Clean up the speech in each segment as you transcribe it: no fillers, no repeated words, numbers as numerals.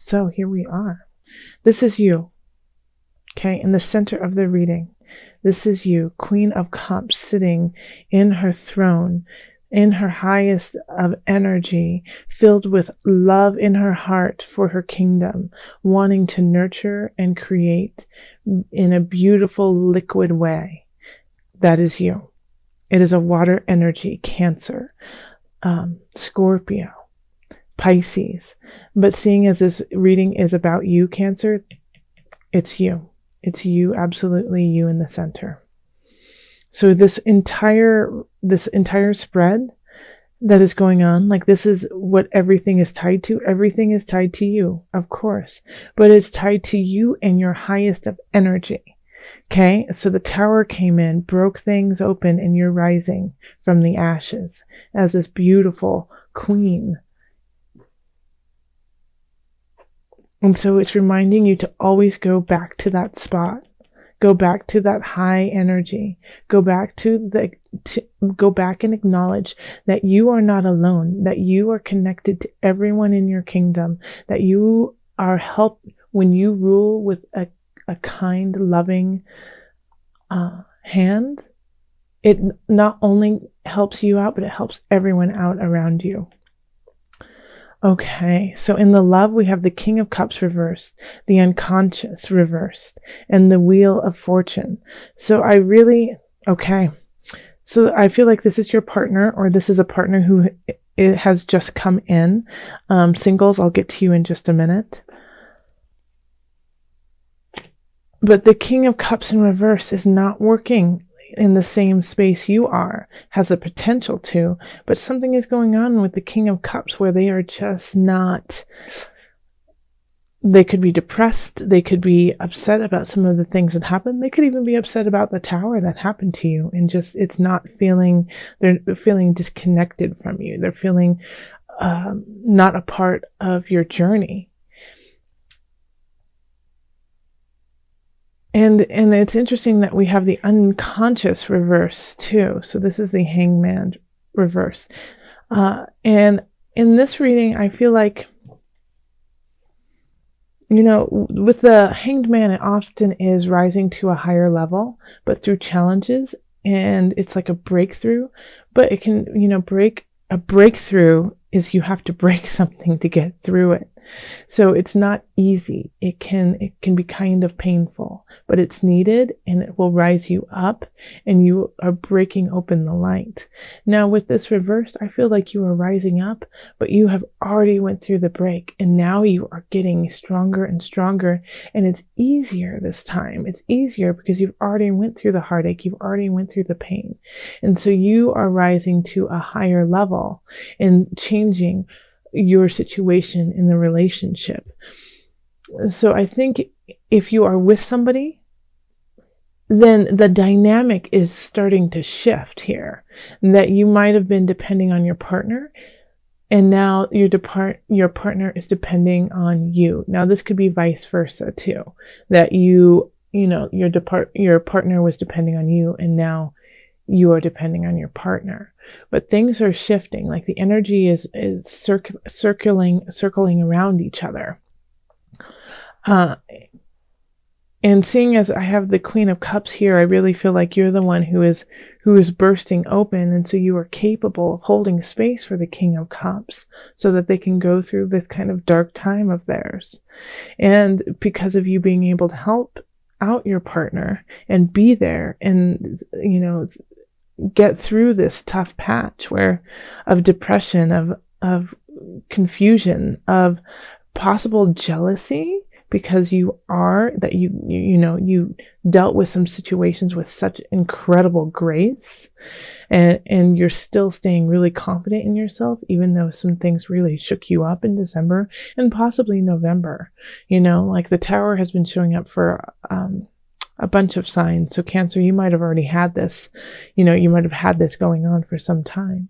So here we are. This is you, okay, in the center of the reading. This is you, Queen of Cups, sitting in her throne, in her highest of energy, filled with love in her heart for her kingdom, wanting to nurture and create in a beautiful liquid way. That is you. It is a water energy, Cancer, Scorpio, Pisces. But seeing as this reading is about you, Cancer, it's you. It's you, absolutely you in the center. So this entire spread that is going on, like this is what everything is tied to. Everything is tied to you, of course, but it's tied to you and your highest of energy. Okay, so the Tower came in, broke things open, and you're rising from the ashes as this beautiful queen. And so it's reminding you to always go back to that spot. Go back to that high energy. Go back go back and acknowledge that you are not alone, that you are connected to everyone in your kingdom, that you are helped when you rule with a kind, loving hand. It not only helps you out, but it helps everyone out around you. Okay, so in the love, we have the King of Cups reversed, the unconscious reversed, and the Wheel of Fortune. So I feel like this is your partner, or this is a partner who it has just come in. Singles, I'll get to you in just a minute. But the King of Cups in reverse is not working in the same space you are, has a potential to, but something is going on with the King of Cups where they are just not, they could be depressed, they could be upset about some of the things that happened, they could even be upset about the Tower that happened to you, and just, they're feeling disconnected from you, they're feeling not a part of your journey. And it's interesting that we have the unconscious reverse too. So this is the Hangman reverse. And in this reading, I feel like, with the Hanged Man, it often is rising to a higher level, but through challenges, and it's like a breakthrough. But it can, a breakthrough is you have to break something to get through it. So it's not easy. It can be kind of painful, but it's needed, and it will rise you up, and you are breaking open the light. Now with this reverse, I feel like you are rising up, but you have already went through the break, and now you are getting stronger and stronger, and it's easier this time. It's easier because you've already went through the heartache, you've already went through the pain. And so you are rising to a higher level and changing your situation in the relationship. So I think if you are with somebody, then the dynamic is starting to shift here. That you might have been depending on your partner, and now your partner is depending on you. Now this could be vice versa too. That your partner was depending on you, and now you are depending on your partner. But things are shifting, like the energy is circling around each other. And seeing as I have the Queen of Cups here, I really feel like you're the one who is bursting open, and so you are capable of holding space for the King of Cups so that they can go through this kind of dark time of theirs. And because of you being able to help out your partner and be there and, get through this tough patch of depression, of confusion, of possible jealousy, because you dealt with some situations with such incredible grace, and you're still staying really confident in yourself, even though some things really shook you up in December and possibly November. Like the Tower has been showing up for a bunch of signs. So Cancer, you might have already had this, you might have had this going on for some time.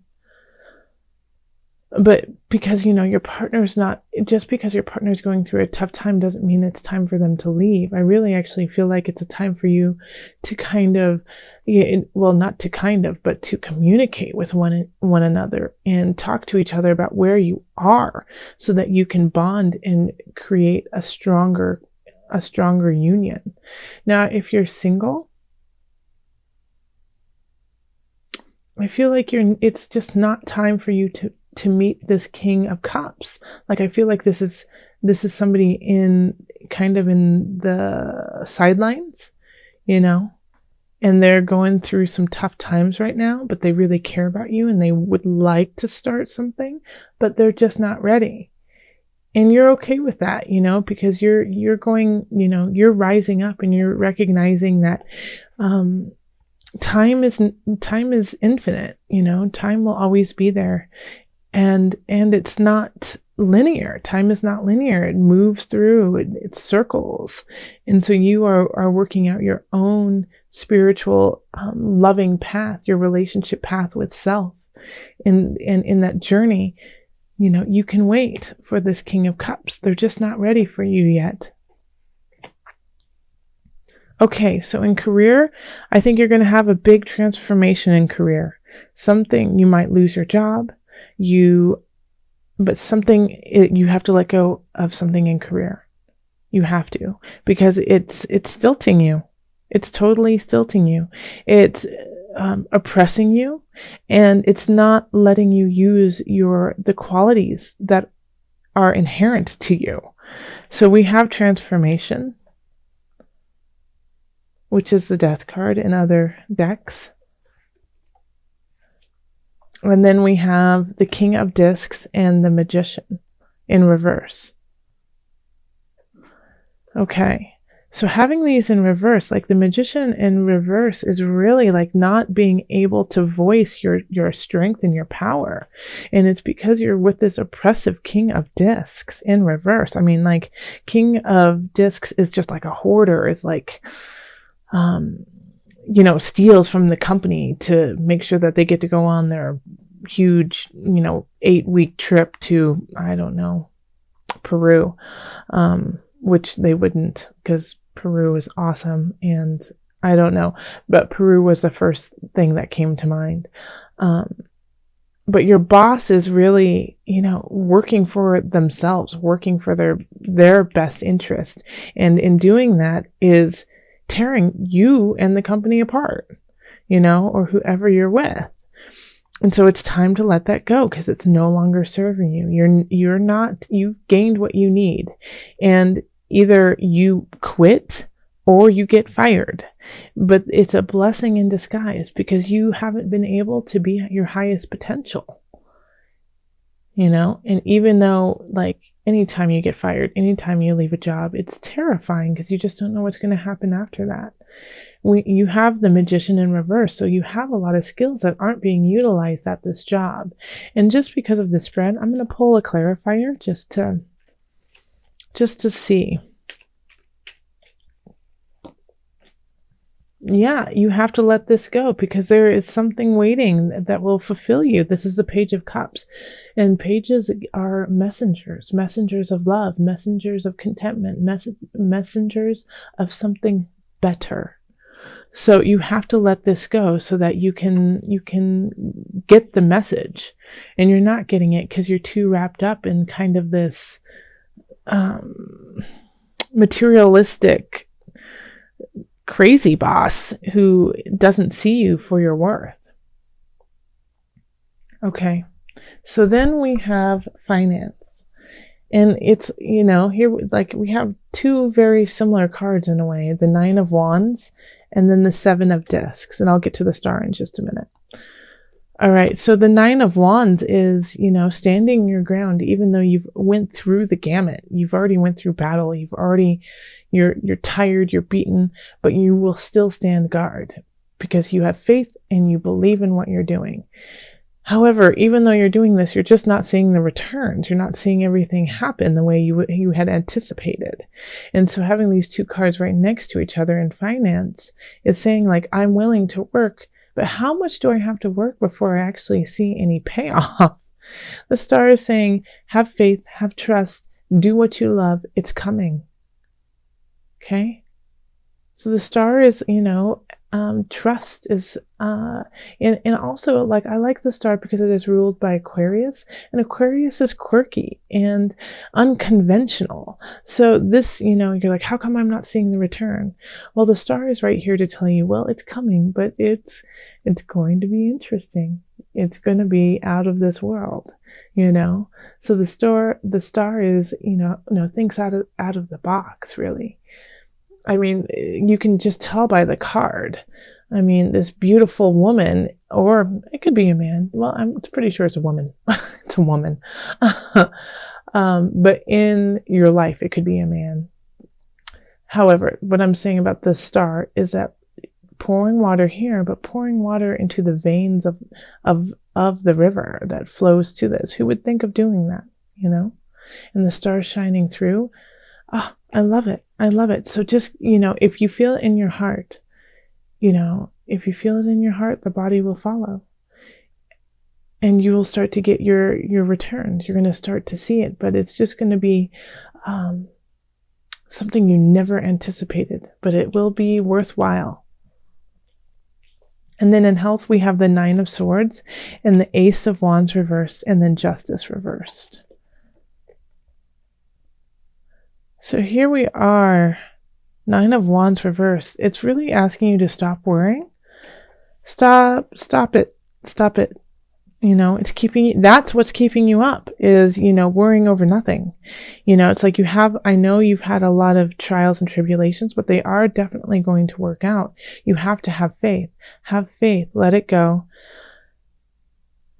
But because, your partner's not, just because your partner's going through a tough time doesn't mean it's time for them to leave. I really actually feel like it's a time for you to kind of, well, not to kind of, but to communicate with one another and talk to each other about where you are, so that you can bond and create a stronger union. Now, if you're single, I feel like it's just not time for you to meet this King of Cups. Like, I feel like this is somebody in kind of in the sidelines, and they're going through some tough times right now, but they really care about you and they would like to start something, but they're just not ready. And you're okay with that, because you're going, you're rising up and you're recognizing that time is infinite. Time will always be there, and it's not linear. Time is not linear. It moves through, it circles. And so you are working out your own spiritual loving path, your relationship path with self. And in that journey, you can wait for this King of Cups. They're just not ready for you yet. Okay, so in career, I think you're going to have a big transformation in career. Something, you might lose your job, but something, you have to let go of something in career. You have to, because it's stilting you. It's totally stilting you. It's oppressing you, and it's not letting you use the qualities that are inherent to you. So we have transformation, which is the Death card in other decks. And then we have the King of Discs and the Magician in reverse. Okay, so having these in reverse, like the Magician in reverse, is really like not being able to voice your strength and your power. And it's because you're with this oppressive King of Discs in reverse. I mean, like, King of Discs is just like a hoarder. It's like, steals from the company to make sure that they get to go on their huge, 8-week trip to, I don't know, Peru, which they wouldn't, because Peru is awesome, and I don't know, but Peru was the first thing that came to mind. But your boss is really, working for themselves, working for their best interest, and in doing that is tearing you and the company apart, or whoever you're with. And so it's time to let that go, because it's no longer serving you. You've gained what you need, and either you quit or you get fired. But it's a blessing in disguise, because you haven't been able to be at your highest potential. And even though, like, anytime you get fired, anytime you leave a job, it's terrifying, because you just don't know what's going to happen after that. You have the Magician in reverse, so you have a lot of skills that aren't being utilized at this job. And just because of the spread, I'm going to pull a clarifier just to see. Yeah, you have to let this go, because there is something waiting that will fulfill you. This is the Page of Cups, and pages are messengers of love, messengers of contentment, messengers of something better. So you have to let this go, so that you can get the message, and you're not getting it because you're too wrapped up in kind of this materialistic crazy boss who doesn't see you for your worth. Okay, so then we have finance. And it's, here, like, we have two very similar cards in a way, the Nine of Wands and then the Seven of Discs. And I'll get to the Star in just a minute. All right, so the Nine of Wands is, standing your ground, even though you've went through the gamut. You've already went through battle. You're tired, you're beaten, but you will still stand guard, because you have faith and you believe in what you're doing. However, even though you're doing this, you're just not seeing the returns. You're not seeing everything happen the way you had anticipated. And so having these two cards right next to each other in finance is saying, like, I'm willing to work, but how much do I have to work before I actually see any payoff? The star is saying, have faith, have trust, do what you love. It's coming. Okay? So the star is, trust is, and also, like, I like the star because it is ruled by Aquarius, and Aquarius is quirky and unconventional. So this, you're like, how come I'm not seeing the return? Well, the star is right here to tell you, well, it's coming, but it's going to be interesting. It's going to be out of this world, So the star is, thinks out of the box, really. I mean, you can just tell by the card. I mean, this beautiful woman, or it could be a man. Well, I'm pretty sure it's a woman. It's a woman. But in your life, it could be a man. However, what I'm saying about the star is that pouring water here, but pouring water into the veins of the river that flows to this. Who would think of doing that, And the star shining through. Oh, I love it. I love it. So just, if you feel it in your heart, if you feel it in your heart, the body will follow. And you will start to get your returns. You're going to start to see it, but it's just going to be something you never anticipated, but it will be worthwhile. And then in health, we have the 9 of Swords and the Ace of Wands reversed, and then Justice reversed. So here we are, 9 of Wands reversed. It's really asking you to stop worrying. Stop it. It's keeping you, that's what's keeping you up is, worrying over nothing. It's like I know you've had a lot of trials and tribulations, but they are definitely going to work out. You have to have faith. Have faith. Let it go.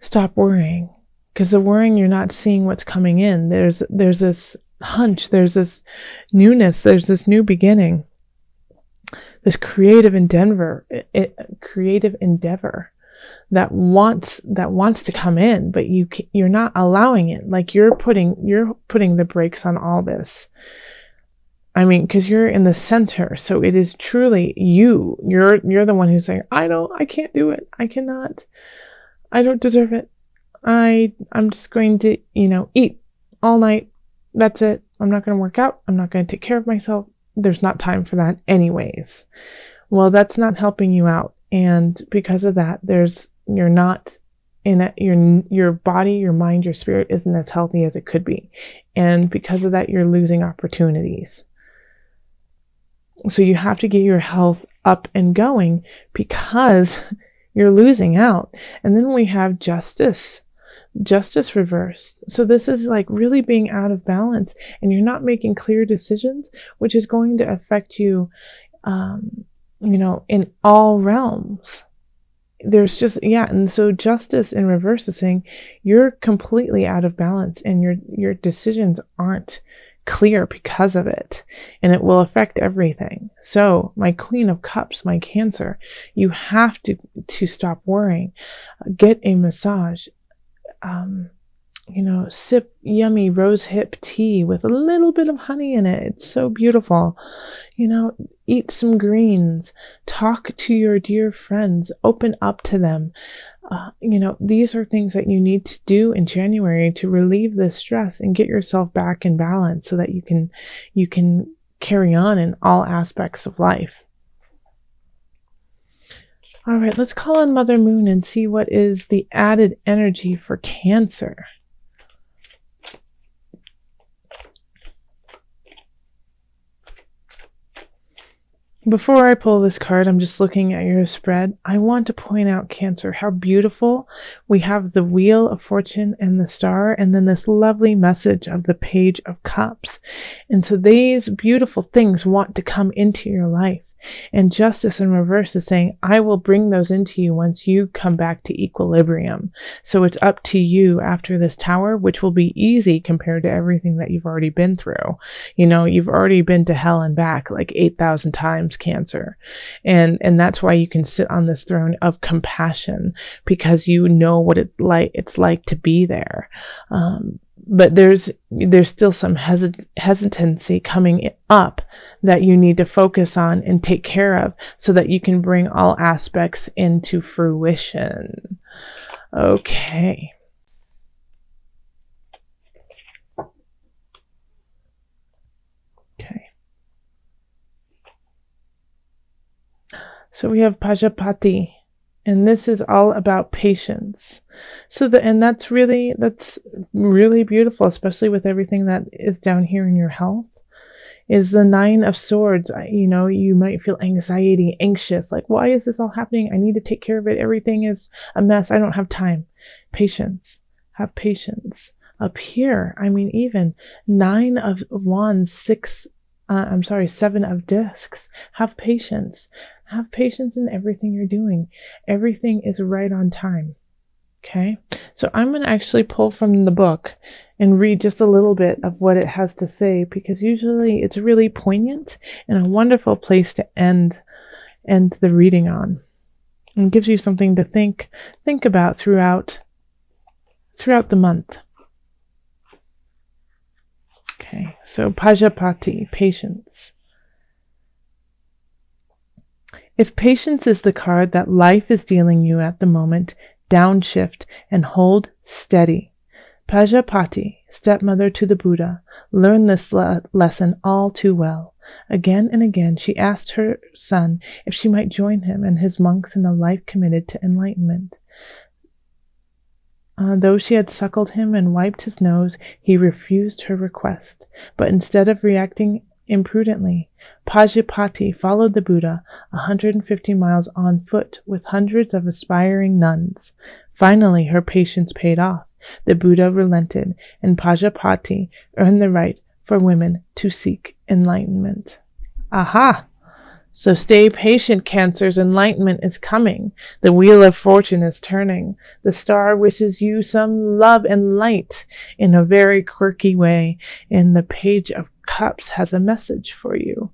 Stop worrying. Because the worrying, you're not seeing what's coming in. There's this hunch, there's this newness, there's this new beginning, this creative endeavor that wants to come in, but you're not allowing it. Like you're putting the brakes on all this. I mean, because you're in the center, so it is truly you're the one who's saying, I can't do it, I cannot, I don't deserve it, I'm just going to eat all night. That's it. I'm not going to work out. I'm not going to take care of myself. There's not time for that anyways. Well, that's not helping you out. And because of that, you're not in it. Your body, your mind, your spirit isn't as healthy as it could be. And because of that, you're losing opportunities. So you have to get your health up and going because you're losing out. And then we have justice reversed. So this is like really being out of balance, and you're not making clear decisions, which is going to affect you, in all realms. There's just, and so justice in reverse is saying you're completely out of balance, and your decisions aren't clear because of it, and it will affect everything. So my Queen of Cups, my Cancer, you have to stop worrying. Get a massage. Sip yummy rose hip tea with a little bit of honey in it. It's so beautiful. Eat some greens. Talk to your dear friends. Open up to them. These are things that you need to do in January to relieve this stress and get yourself back in balance so that you can carry on in all aspects of life. All right, let's call on Mother Moon and see what is the added energy for Cancer. Before I pull this card, I'm just looking at your spread. I want to point out, Cancer, how beautiful we have the Wheel of Fortune and the Star, and then this lovely message of the Page of Cups. And so these beautiful things want to come into your life. And justice in reverse is saying, I will bring those into you once you come back to equilibrium. So it's up to you after this tower, which will be easy compared to everything that you've already been through. You've already been to hell and back like 8,000 times, Cancer. And that's why you can sit on this throne of compassion, because you know what it's like to be there. But there's still some hesitancy coming up that you need to focus on and take care of so that you can bring all aspects into fruition. Okay. So we have Pajapati, and this is all about patience. And that's really beautiful, especially with everything that is down here in your health. Is the Nine of Swords. You might feel anxiety, anxious, like, why is this all happening? I need to take care of it. Everything is a mess. I don't have time. Patience. Have patience. Up here, even Nine of Wands, Seven of Discs. Have patience. Have patience in everything you're doing. Everything is right on time. Okay, so I'm going to actually pull from the book and read just a little bit of what it has to say, because usually it's really poignant and a wonderful place to end the reading on, and gives you something to think about throughout the month. Okay, so Pajapati, patience. If patience is the card that life is dealing you at the moment, downshift and hold steady. Pajapati, stepmother to the Buddha, learned this lesson all too well. Again and again she asked her son if she might join him and his monks in a life committed to enlightenment. Though she had suckled him and wiped his nose, he refused her request. But instead of reacting imprudently, Pajapati followed the Buddha 150 miles on foot with hundreds of aspiring nuns. Finally, her patience paid off. The Buddha relented, and Pajapati earned the right for women to seek enlightenment. Aha! So stay patient, Cancers. Enlightenment is coming. The wheel of fortune is turning. The star wishes you some love and light in a very quirky way, and the Page of Cups has a message for you.